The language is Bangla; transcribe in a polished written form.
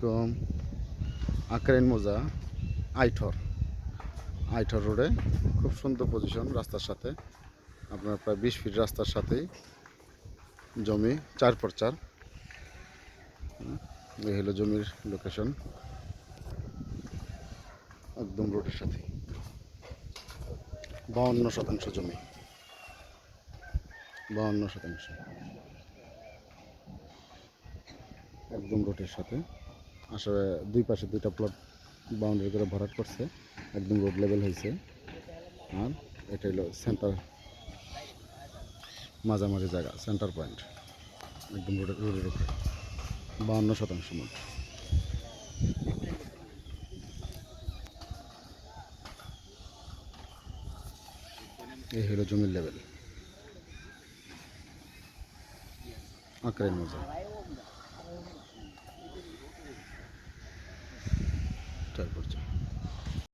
আলাইকুম। আক্রাইন মোজা আইঠর আইঠর রোডে খুব সুন্দর পজিশন, রাস্তার সাথে আপনার প্রায় 20 ফিট রাস্তার সাথেই জমি 4x4। এই হলো জমির লোকেশন, একদম রোডের সাথে। 52% জমি, 52% একদম রোডের সাথে। আসলে দুই পাশে দুইটা প্লট বাউন্ডারি করে ভরাট করছে, একদম রোড লেভেল হয়েছে। আর এটা হলো সেন্টার, মাঝামাঝি জায়গা, সেন্টার পয়েন্ট, একদম রোডের উপরে 52% মধ্যে। এই হলো জমির লেভেল আক্রাইন মোজা।